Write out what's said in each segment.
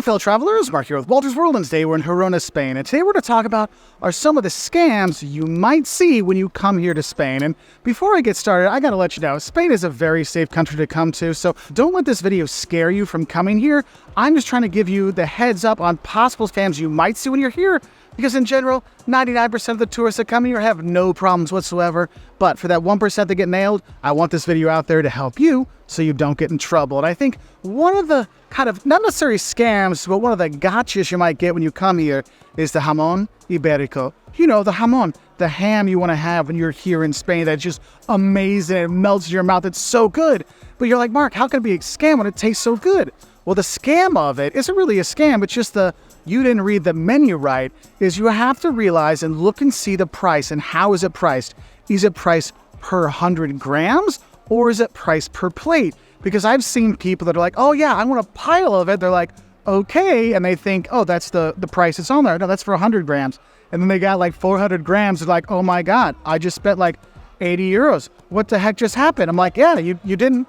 fellow travelers, Mark here with Wolters World, and today we're in Girona, Spain. And today we're going to talk about some of the scams you might see when you come here to Spain. And before I get started, I got to let you know, Spain is a very safe country to come to, so don't let this video scare you from coming here. I'm just trying to give you the heads up on possible scams you might see when you're here, because in general, 99% of the tourists that come here have no problems whatsoever. But for that 1% that get nailed, I want this video out there to help you so you don't get in trouble. And I think one of the kind of, not necessarily scams, but one of the gotchas you might get when you come here is the jamón ibérico. You know, the jamón, the ham you want to have when you're here in Spain that's just amazing. It melts in your mouth. It's so good. But you're like, Mark, how can it be a scam when it tastes so good? Well, the scam of it isn't really a scam. It's just you didn't read the menu right, is you have to realize and look and see the price. And how is it priced? Is it priced per 100 grams or is it priced per plate? Because I've seen people that are like, oh yeah, I want a pile of it. They're like, okay. And they think, oh, that's the price it's on there. No, that's for 100 grams. And then they got like 400 grams. They're like, oh my God, I just spent like 80 euros. What the heck just happened? I'm like, yeah, you didn't,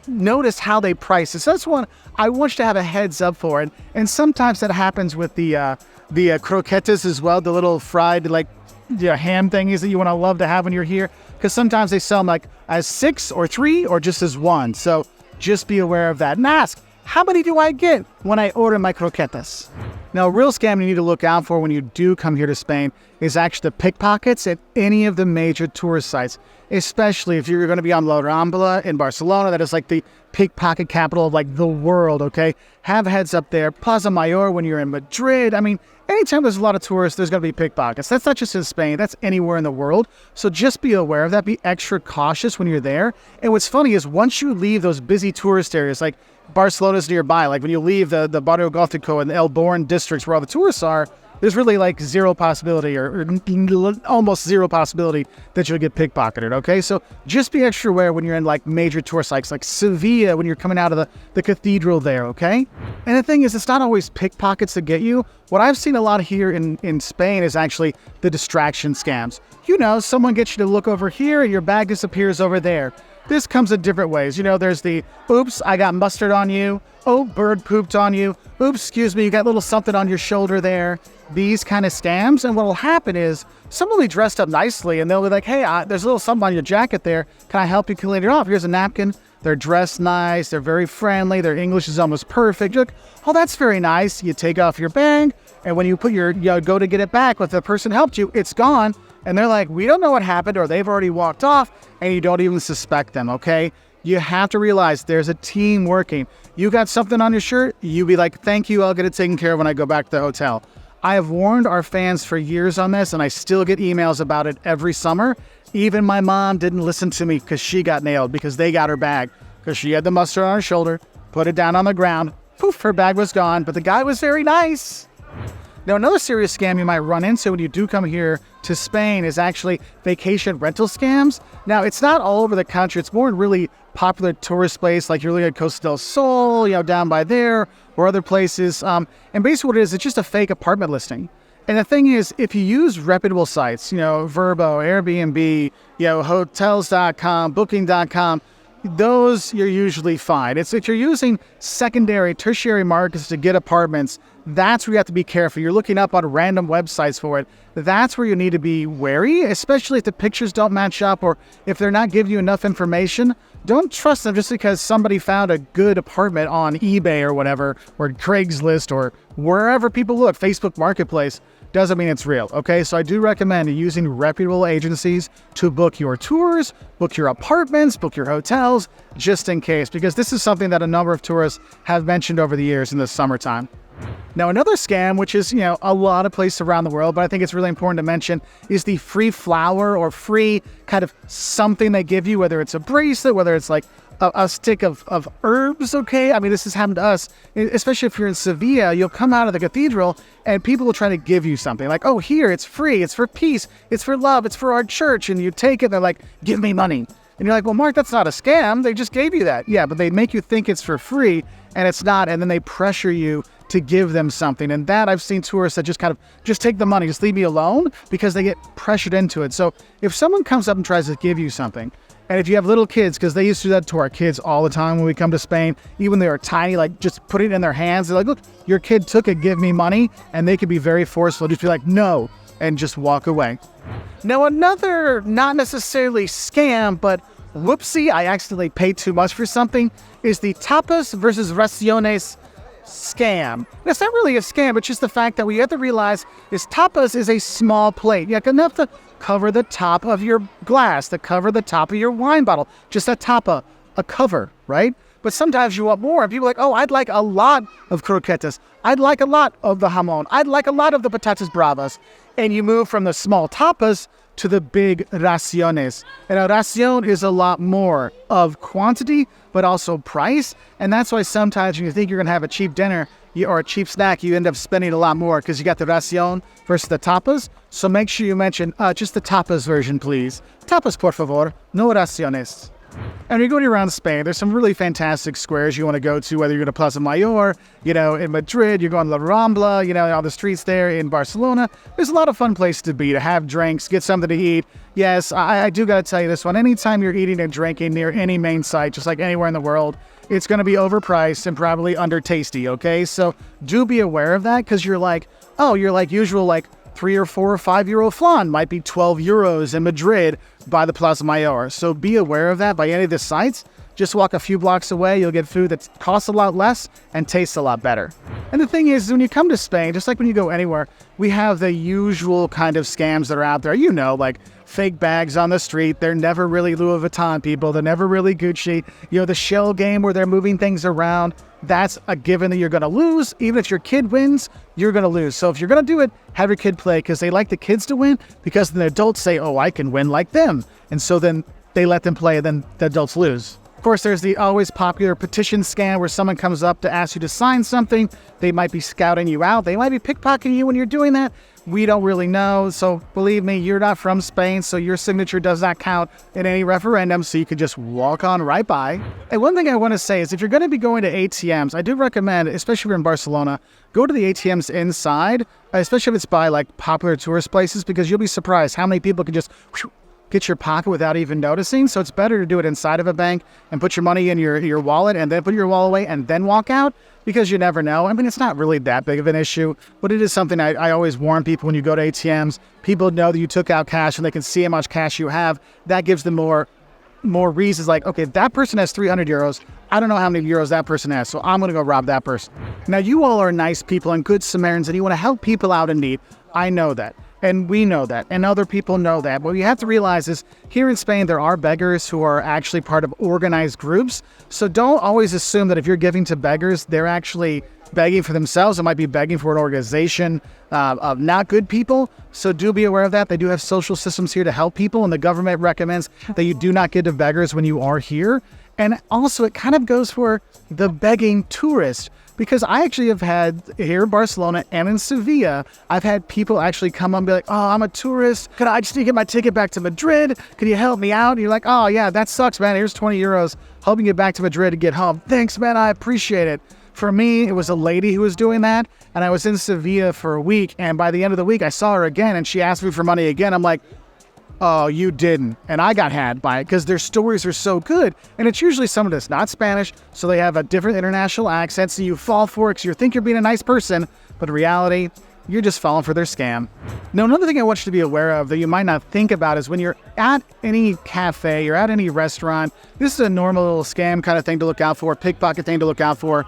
notice how they price it. So that's one I want you to have a heads up for it. And sometimes that happens with the croquetas as well, the little fried ham thingies that you want to love to have when you're here. Because sometimes they sell them like as 6 or 3 or just as 1. So just be aware of that. And ask, how many do I get when I order my croquetas? Now, a real scam you need to look out for when you do come here to Spain is actually the pickpockets at any of the major tourist sites, especially if you're going to be on La Rambla in Barcelona. That is like the pickpocket capital of like the world, okay? Have heads up there. Plaza Mayor when you're in Madrid. I mean, anytime there's a lot of tourists, there's going to be pickpockets. That's not just in Spain. That's anywhere in the world. So just be aware of that. Be extra cautious when you're there. And what's funny is once you leave those busy tourist areas, like Barcelona's nearby, like when you leave the Barrio Gótico and the El Born districts where all the tourists are, there's really like zero possibility or almost zero possibility that you'll get pickpocketed, okay? So just be extra aware when you're in like major tourist sites like Sevilla when you're coming out of the cathedral there, okay? And the thing is, it's not always pickpockets that get you. What I've seen a lot here in Spain is actually the distraction scams. You know, someone gets you to look over here and your bag disappears over there. This comes in different ways. You know, there's the, oops, I got mustard on you. Oh, bird pooped on you. Oops, excuse me, you got a little something on your shoulder there. These kind of scams. And what will happen is someone will be dressed up nicely and they'll be like, hey, there's a little something on your jacket there. Can I help you clean it off? Here's a napkin. They're dressed nice. They're very friendly. Their English is almost perfect. You're like, oh, that's very nice. You take off your bag. And when you put go to get it back, if the person helped you, it's gone. And they're like, we don't know what happened, or they've already walked off, and you don't even suspect them, okay? You have to realize there's a team working. You got something on your shirt, you be like, thank you, I'll get it taken care of when I go back to the hotel. I have warned our fans for years on this, and I still get emails about it every summer. Even my mom didn't listen to me because she got nailed because they got her bag. Because she had the mustard on her shoulder, put it down on the ground, poof, her bag was gone, but the guy was very nice. Now, another serious scam you might run into when you do come here to Spain is actually vacation rental scams. Now, it's not all over the country. It's more in really popular tourist places like you're looking at Costa del Sol, down by there, or other places. And basically what it is, it's just a fake apartment listing. And the thing is, if you use reputable sites, Vrbo, Airbnb, hotels.com, booking.com, those you're usually fine. It's if you're using secondary, tertiary markets to get apartments, that's where you have to be careful. You're looking up on random websites for it. That's where you need to be wary, especially if the pictures don't match up or if they're not giving you enough information. Don't trust them just because somebody found a good apartment on eBay or whatever, or Craigslist or wherever people look, Facebook Marketplace. Doesn't mean it's real, okay? So I do recommend using reputable agencies to book your tours, book your apartments, book your hotels, just in case, because this is something that a number of tourists have mentioned over the years in the summertime. Now, another scam, which is, a lot of places around the world, but I think it's really important to mention, is the free flower or free kind of something they give you, whether it's a bracelet, whether it's like a stick of herbs, okay? I mean, this has happened to us, especially if you're in Sevilla. You'll come out of the cathedral and people will try to give you something like, oh, here, it's free, it's for peace, it's for love, it's for our church. And you take it, they're like, give me money. And you're like, well, Mark, that's not a scam. They just gave you that. Yeah, but they make you think it's for free and it's not. And then they pressure you to give them something. And that I've seen tourists that just take the money, just leave me alone, because they get pressured into it. So if someone comes up and tries to give you something, and if you have little kids, because they used to do that to our kids all the time when we come to Spain, even when they were tiny, like just put it in their hands. They're like, look, your kid took it, give me money. And they could be very forceful, just be like, no, and just walk away. Now, another, not necessarily scam, but whoopsie, I accidentally paid too much for something, is the tapas versus raciones scam. And it's not really a scam, but just the fact that what you have to realize is tapas is a small plate. You have enough to cover the top of your glass, to cover the top of your wine bottle. Just a tapa, a cover, right? But sometimes you want more, and people are like, oh, I'd like a lot of croquetas. I'd like a lot of the jamon. I'd like a lot of the patatas bravas. And you move from the small tapas to the big raciones. And a racion is a lot more of quantity, but also price. And that's why sometimes when you think you're going to have a cheap dinner or a cheap snack, you end up spending a lot more because you got the racion versus the tapas. So make sure you mention just the tapas version, please. Tapas, por favor, no raciones. And when you're going around Spain, there's some really fantastic squares you want to go to, whether you're going to Plaza Mayor, in Madrid, you're going to La Rambla, all the streets there in Barcelona. There's a lot of fun places to be, to have drinks, get something to eat. Yes, I do got to tell you this one. Anytime you're eating and drinking near any main site, just like anywhere in the world, it's going to be overpriced and probably under tasty, okay? So do be aware of that, because you're like usual, like 3 or 4 or 5 euro flan might be 12 euros in Madrid by the Plaza Mayor. So be aware of that by any of the sites. Just walk a few blocks away, you'll get food that costs a lot less and tastes a lot better. And the thing is, when you come to Spain, just like when you go anywhere, we have the usual kind of scams that are out there, like fake bags on the street. They're never really Louis Vuitton people. They're never really Gucci. The shell game where they're moving things around. That's a given that you're going to lose. Even if your kid wins, you're going to lose. So if you're going to do it, have your kid play, because they like the kids to win, because the adults say, oh, I can win like them. And so then they let them play, and then the adults lose. Of course, there's the always popular petition scam where someone comes up to ask you to sign something. They might be scouting you out. They might be pickpocketing you when you're doing that. We don't really know. So believe me, you're not from Spain, so your signature does not count in any referendum, so you could just walk on right by. And one thing I want to say is if you're going to be going to ATMs, I do recommend, especially if you're in Barcelona, go to the ATMs inside, especially if it's by like popular tourist places, because you'll be surprised how many people can just get your pocket without even noticing. So it's better to do it inside of a bank and put your money in your wallet and then put your wallet away and then walk out, because you never know. I mean, it's not really that big of an issue, but it is something I always warn people when you go to ATMs. People know that you took out cash and they can see how much cash you have. That gives them more reasons, like, okay, that person has 300 euros. I don't know how many euros that person has, so I'm going to go rob that person. Now, you all are nice people and good Samaritans, and you want to help people out in need. I know that. And we know that, and other people know that. What you have to realize is, here in Spain, there are beggars who are actually part of organized groups. So don't always assume that if you're giving to beggars, they're actually begging for themselves. It might be begging for an organization of not good people. So do be aware of that. They do have social systems here to help people, and the government recommends that you do not give to beggars when you are here. And also, it kind of goes for the begging tourist. Because I actually have had, here in Barcelona and in Sevilla, I've had people actually come up and be like, oh, I'm a tourist. I just need to get my ticket back to Madrid. Can you help me out? And you're like, oh, yeah, that sucks, man. Here's 20 euros. Helping you get back to Madrid to get home. Thanks, man. I appreciate it. For me, it was a lady who was doing that. And I was in Sevilla for a week. And by the end of the week, I saw her again. And she asked me for money again. I'm like, oh, you didn't. And I got had by it because their stories are so good. And it's usually someone that's not Spanish, so they have a different international accent, so you fall for it because you think you're being a nice person, but in reality, you're just falling for their scam. Now, another thing I want you to be aware of that you might not think about is when you're at any cafe or at any restaurant, this is a normal little scam kind of thing to look out for, pickpocket thing to look out for.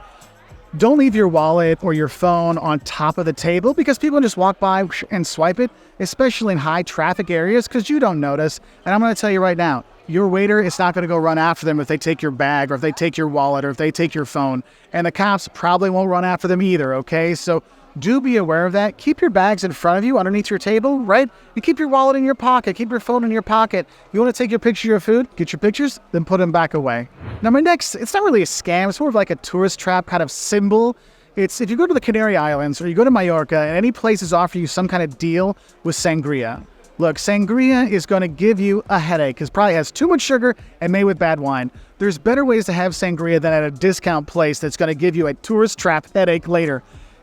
Don't leave your wallet or your phone on top of the table, because people just walk by and swipe it, especially in high traffic areas, because you don't notice. And I'm going to tell you right now, your waiter is not going to go run after them if they take your bag or if they take your wallet or if they take your phone. And the cops probably won't run after them either, okay? So do be aware of that. Keep your bags in front of you underneath your table, right? You keep your wallet in your pocket, keep your phone in your pocket. You want to take your picture of your food, get your pictures, then put them back away. Now, my next, it's not really a scam, it's more of like a tourist trap kind of symbol. It's if you go to the Canary Islands or you go to Mallorca and any places offer you some kind of deal with sangria. Look, sangria is going to give you a headache because it probably has too much sugar and made with bad wine. There's better ways to have sangria than at a discount place that's going to give you a tourist trap headache later.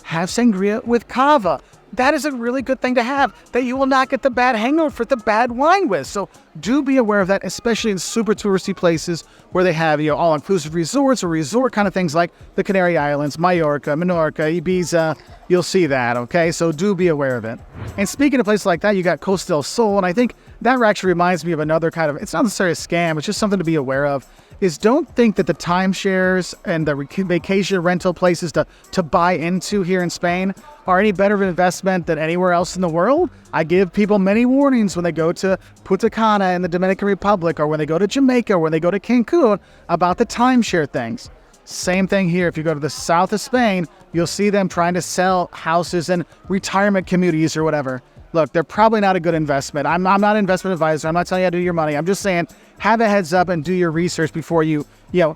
have sangria with cava. That is a really good thing to have that you will not get the bad hangover for the bad wine with. So do be aware of that, especially in super touristy places where they have, all-inclusive resorts or resort kind of things like the Canary Islands, Mallorca, Menorca, Ibiza. You'll see that, okay? So do be aware of it. And speaking of places like that, you got Costa del Sol, and I think that actually reminds me of another kind of, it's not necessarily a scam, it's just something to be aware of, is don't think that the timeshares and the vacation rental places to buy into here in Spain are any better of an investment than anywhere else in the world. I give people many warnings when they go to Punta Cana in the Dominican Republic, or when they go to Jamaica, or when they go to Cancun, about the timeshare things. Same thing here. If you go to the south of Spain, you'll see them trying to sell houses in retirement communities or whatever. Look, they're probably not a good investment. I'm not an investment advisor. I'm not telling you how to do your money. I'm just saying, have a heads up and do your research before you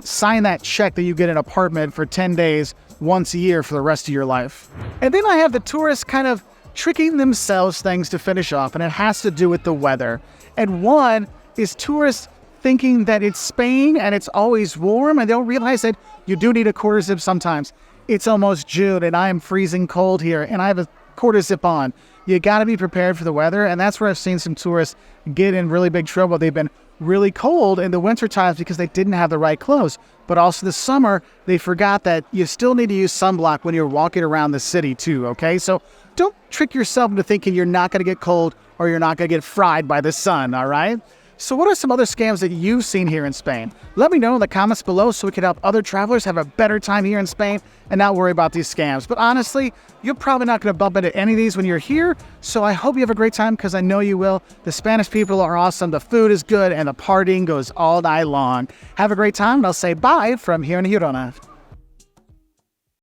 sign that check that you get an apartment for 10 days once a year for the rest of your life. And then I have the tourists kind of tricking themselves things to finish off, and it has to do with the weather. And one is tourists thinking that it's Spain and it's always warm, and they don't realize that you do need a quarter zip sometimes. It's almost June and I am freezing cold here and I have a quarter zip on. You got to be prepared for the weather, and that's where I've seen some tourists get in really big trouble. They've been really cold in the winter times because they didn't have the right clothes. But also this summer, they forgot that you still need to use sunblock when you're walking around the city too, okay? So don't trick yourself into thinking you're not going to get cold or you're not going to get fried by the sun, all right? So what are some other scams that you've seen here in Spain? Let me know in the comments below so we can help other travelers have a better time here in Spain and not worry about these scams. But honestly, you're probably not going to bump into any of these when you're here, so I hope you have a great time because I know you will. The Spanish people are awesome, the food is good, and the partying goes all night long. Have a great time, and I'll say bye from here in Girona.